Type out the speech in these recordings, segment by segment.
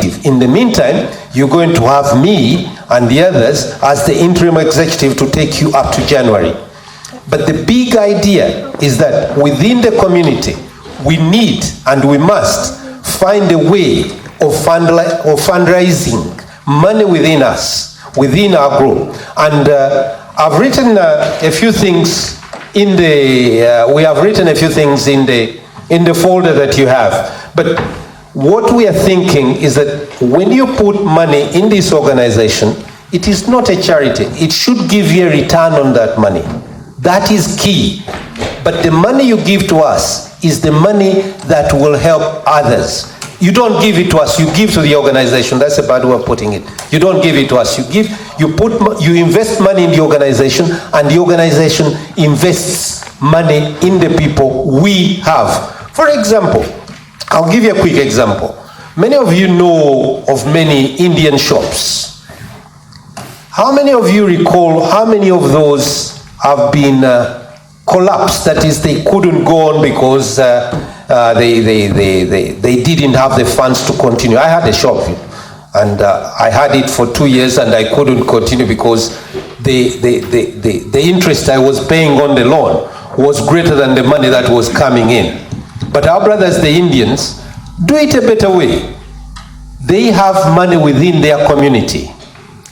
executive. In the meantime, you're going to have me and the others as the interim executive to take you up to January. But the big idea is that within the community, we need and we must find a way of fundraising money within us, within our group. And I've written a few things in the, we have written a few things in the folder that you have. But what we are thinking is that when you put money in this organization, it is not a charity. It should give you a return on that money. That is key. But the money you give to us is the money that will help others. You don't give it to us, you give to the organization. That's a bad way of putting it. You don't give it to us, you invest money in the organization, and the organization invests money in the people we have. For example, I'll give you a quick example. Many of you know of many Indian shops. How many of you recall how many of those have been collapsed? That is, they couldn't go on because they didn't have the funds to continue. I had a shop and I had it for 2 years and I couldn't continue because the interest I was paying on the loan was greater than the money that was coming in. But our brothers, the Indians, do it a better way. They have money within their community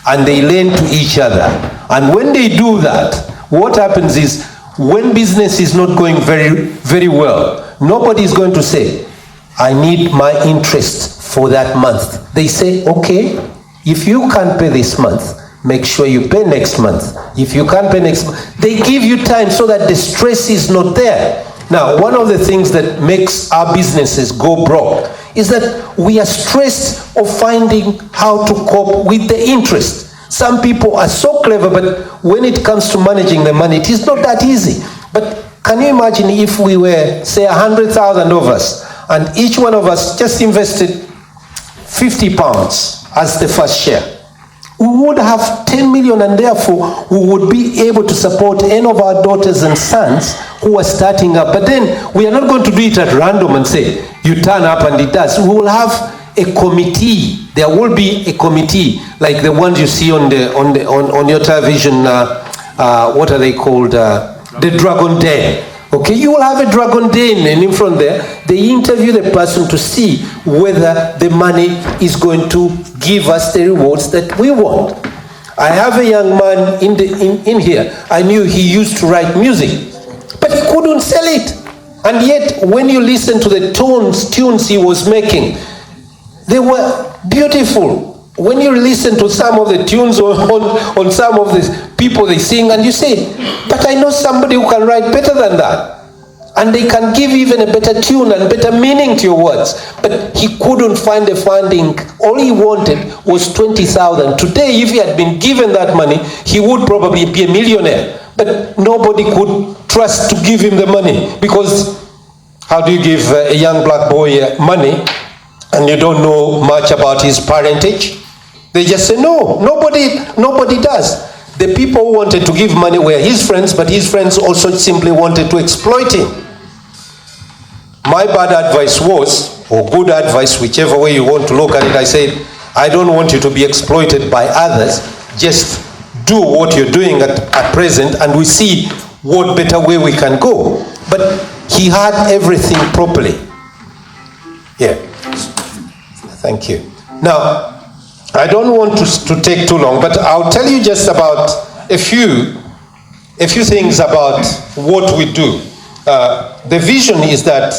and they lend to each other. And when they do that, what happens is when business is not going very well, nobody is going to say, I need my interest for that month. They say, okay, if you can't pay this month, make sure you pay next month. If you can't pay next month, they give you time so that the stress is not there. Now, one of the things that makes our businesses go broke is that we are stressed of finding how to cope with the interest. Some people are so clever, but when it comes to managing the money, it is not that easy. But can you imagine if we were, say, 100,000 of us, and each one of us just invested 50 pounds as the first share? We would have 10 million, and therefore we would be able to support any of our daughters and sons who are starting up. But then we are not going to do it at random and say, you turn up and it does. We will have a committee. There will be a committee like the ones you see on your television. What are they called? The Dragon Den. Okay, you will have a Dragon Den, and in front there, they interview the person to see whether the money is going to give us the rewards that we want. I have a young man in here. I knew he used to write music, but he couldn't sell it. And yet, when you listen to the tunes he was making, they were beautiful. When you listen to some of the tunes on some of the people they sing, and you say, but I know somebody who can write better than that. And they can give even a better tune and better meaning to your words. But he couldn't find the funding. All he wanted was 20,000. Today, if he had been given that money, he would probably be a millionaire. But nobody could trust to give him the money, because how do you give a young black boy money and you don't know much about his parentage? They just say no. Nobody does. The people who wanted to give money were his friends, but his friends also simply wanted to exploit him. My bad advice was, or good advice, whichever way you want to look at it, I said, I don't want you to be exploited by others. Just do what you're doing at present, and we see what better way we can go. But he had everything properly. Yeah. Thank you. Now, I don't want to take too long, but I'll tell you just about a few things about what we do. The vision is that,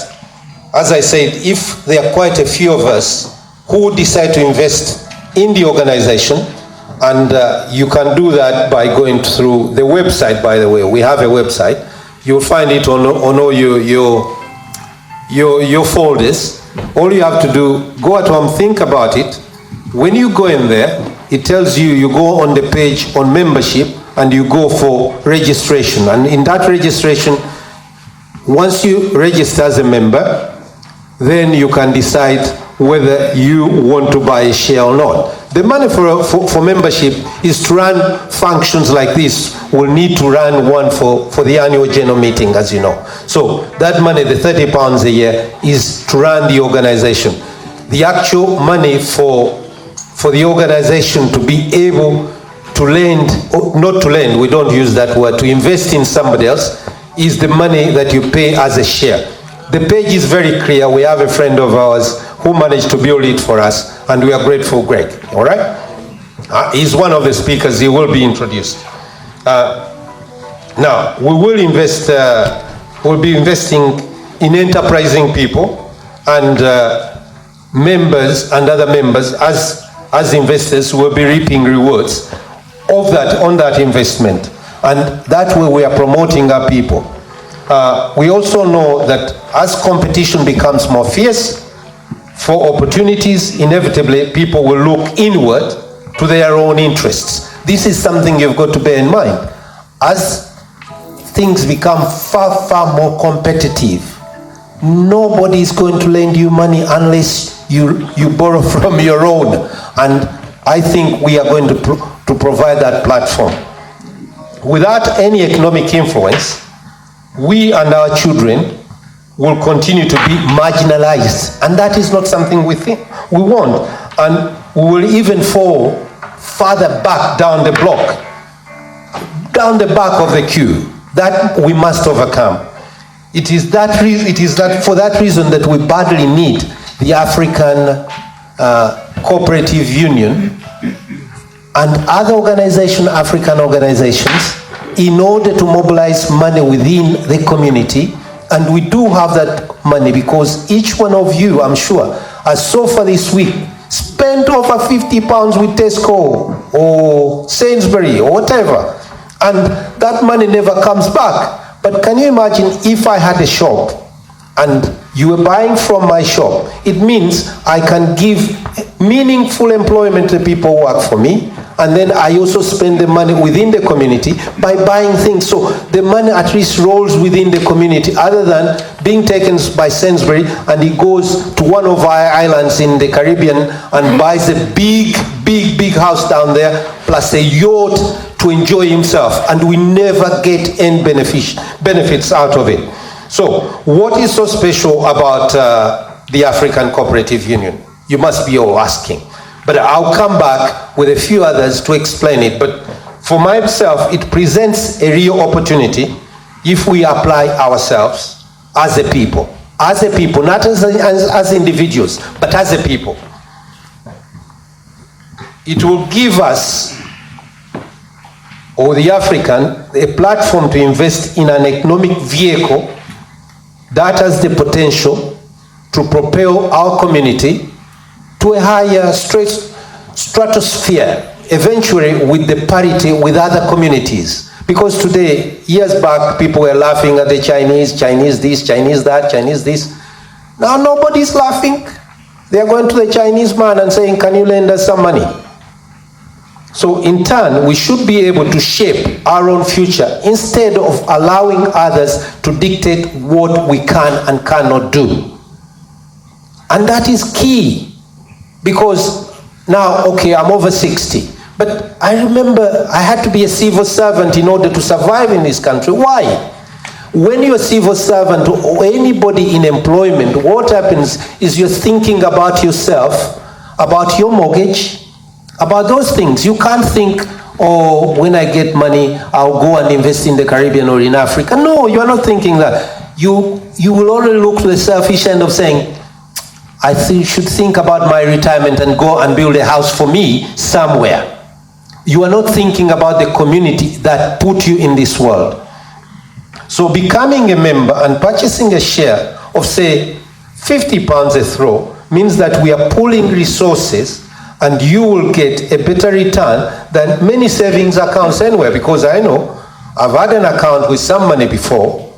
as I said, if there are quite a few of us who decide to invest in the organization, and you can do that by going through the website, by the way. We have a website. You'll find it on all your folders. All you have to do, go at home, think about it. When you go in there, it tells you, you go on the page on membership and you go for registration. And in that registration, once you register as a member, then you can decide whether you want to buy a share or not. The money for membership is to run functions like this. We'll need to run one for the annual general meeting, as you know. So that money, the £30 a year, is to run the organization. the actual money for the organization to be able to lend, or not to lend, we don't use that word, to invest in somebody else, is the money that you pay as a share. The page is very clear. We have a friend of ours who managed to build it for us, and we are grateful, Greg. All right? He's one of the speakers. He will be introduced. Now, we will invest, we'll be investing in enterprising people and members and other members as investors will be reaping rewards of that, on that investment. And that way we are promoting our people. We also know that as competition becomes more fierce for opportunities, inevitably people will look inward to their own interests. This is something you've got to bear in mind. As things become far, far more competitive, nobody is going to lend you money unless you borrow from your own. And I think we are going to provide that platform. Without any economic influence, we and our children will continue to be marginalized. And that is not something we want. And we will even fall further back down the block, down the back of the queue. That we must overcome. It is that for that reason that we badly need the African Cooperative Union and other African organizations, in order to mobilize money within the community. And we do have that money because each one of you, I'm sure, has so far this week spent over £50 with Tesco or Sainsbury or whatever, and that money never comes back. But can you imagine if I had a shop and you were buying from my shop? It means I can give meaningful employment to the people who work for me, and then I also spend the money within the community by buying things. So the money at least rolls within the community, other than being taken by Sainsbury and he goes to one of our islands in the Caribbean and buys a big house down there, plus a yacht to enjoy himself, and we never get any benefits out of it. So what is so special about the African Cooperative Union? You must be all asking. But I'll come back with a few others to explain it. But for myself, it presents a real opportunity if we apply ourselves as a people, not as individuals, but as a people. It will give us, or the African, a platform to invest in an economic vehicle that has the potential to propel our community to a higher stratosphere, eventually with the parity with other communities. Because today, years back, people were laughing at the Chinese this, Chinese that, Chinese this. Now nobody's laughing. They're going to the Chinese man and saying, can you lend us some money? So in turn, we should be able to shape our own future instead of allowing others to dictate what we can and cannot do. And that is key. Because now, okay, I'm over 60, but I remember I had to be a civil servant in order to survive in this country. Why? When you're a civil servant or anybody in employment, what happens is you're thinking about yourself, about your mortgage, about those things. You can't think, oh, when I get money, I'll go and invest in the Caribbean or in Africa. No, you are not thinking that. You will only look to the selfish end of saying, I should think about my retirement and go and build a house for me somewhere. You are not thinking about the community that put you in this world. So becoming a member and purchasing a share of, say, £50 a throw means that we are pooling resources, and you will get a better return than many savings accounts anywhere. Because I know I've had an account with some money before,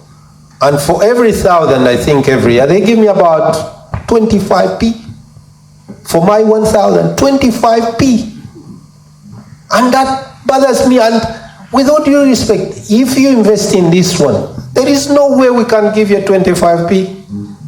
and for every 1,000, I think every year, they give me about 25p. For my 1,000, 25p. And that bothers me. And with all due respect, if you invest in this one, there is no way we can give you 25p.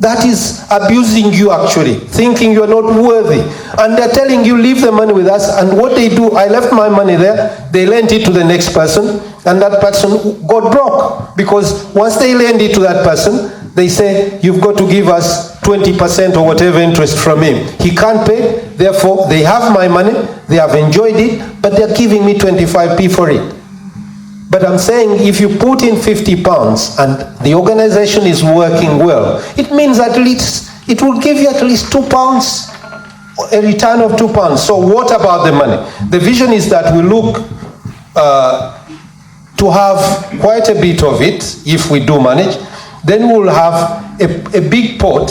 That is abusing you, actually, thinking you're not worthy. And they're telling you, leave the money with us. And what they do, I left my money there, they lent it to the next person, and that person got broke. Because once they lend it to that person, they say, you've got to give us 20 20% or whatever interest from him. He can't pay, therefore they have my money, they have enjoyed it, but they're giving me 25p for it. But I'm saying if you put in 50 pounds and the organization is working well, it means at least, it will give you at least 2 pounds, a return of 2 pounds. So what about the money? The vision is that we look to have quite a bit of it, if we do manage. Then we'll have a big pot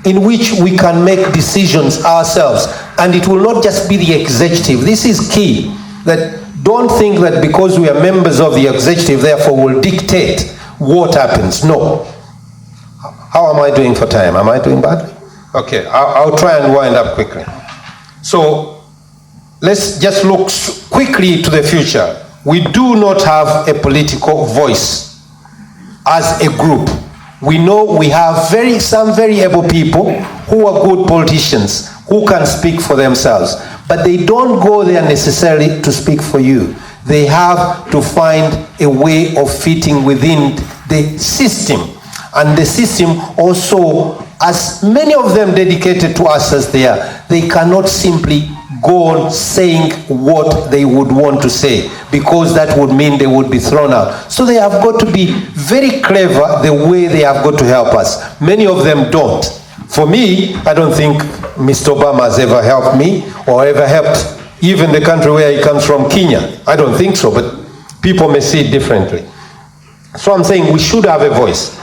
in which we can make decisions ourselves. And it will not just be the executive. This is key. That don't think that because we are members of the executive, therefore we'll dictate what happens. No. How am I doing for time? Am I doing badly? Okay, I'll try and wind up quickly. So let's just look quickly to the future. We do not have a political voice as a group. We know we have some very able people who are good politicians, who can speak for themselves, but they don't go there necessarily to speak for you. They have to find a way of fitting within the system. And the system also, as many of them dedicated to us as they are, they cannot simply go on saying what they would want to say, because that would mean they would be thrown out. So they have got to be very clever the way they have got to help us. Many of them don't. For me, I don't think Mr. Obama has ever helped me or ever helped even the country where he comes from, Kenya. I don't think so, but people may see it differently. So I'm saying we should have a voice.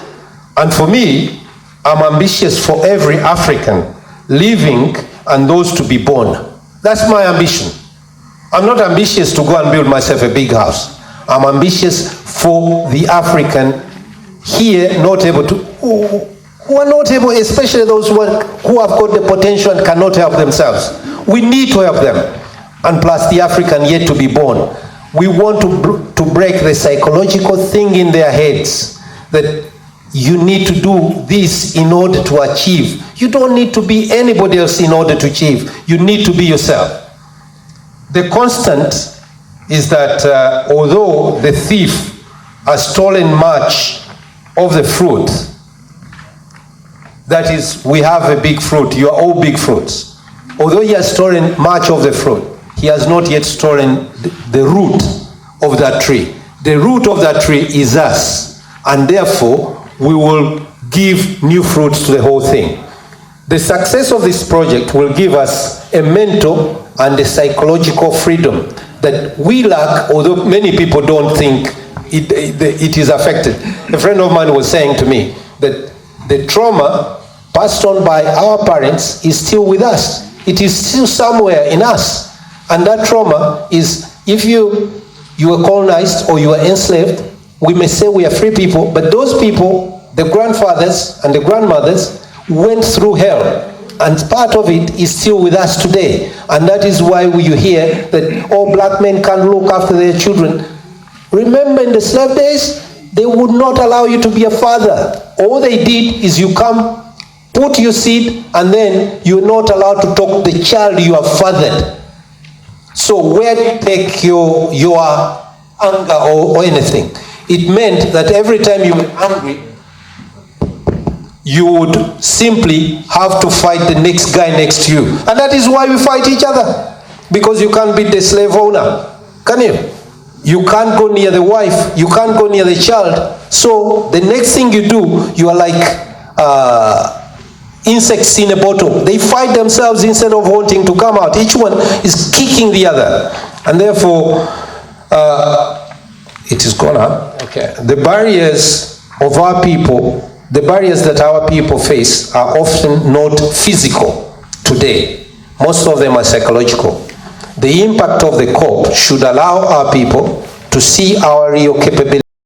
And for me, I'm ambitious for every African living and those to be born. That's my ambition. I'm not ambitious to go and build myself a big house. I'm ambitious for the African here not able to, who are not able, especially those who have got the potential and cannot help themselves. We need to help them. And plus the African yet to be born. We want to break the psychological thing in their heads that you need to do this in order to achieve. You don't need to be anybody else in order to achieve. You need to be yourself. The constant is that although the thief has stolen much of the fruit, that is, we have a big fruit, you are all big fruits. Although he has stolen much of the fruit, he has not yet stolen the root of that tree. The root of that tree is us, and therefore we will give new fruits to the whole thing. The success of this project will give us a mental and a psychological freedom that we lack, although many people don't think it is affected. A friend of mine was saying to me that the trauma passed on by our parents is still with us. It is still somewhere in us. And that trauma is, if you were colonized or you were enslaved, we may say we are free people, but those people, the grandfathers and the grandmothers, went through hell. And part of it is still with us today. And that is why you hear that all black men can't look after their children. Remember in the slave days, they would not allow you to be a father. All they did is you come, put your seed, and then you're not allowed to talk to the child you have fathered. So where do you take your anger or anything? It meant that every time you were angry, you would simply have to fight the next guy next to you. And that is why we fight each other. Because you can't beat the slave owner. Can you? You can't go near the wife. You can't go near the child. So the next thing you do, you are like insects in a bottle. They fight themselves instead of wanting to come out. Each one is kicking the other. And therefore, it is gone up. Okay. The barriers of our people, the barriers that our people face are often not physical today. Most of them are psychological. The impact of the COP should allow our people to see our real capability.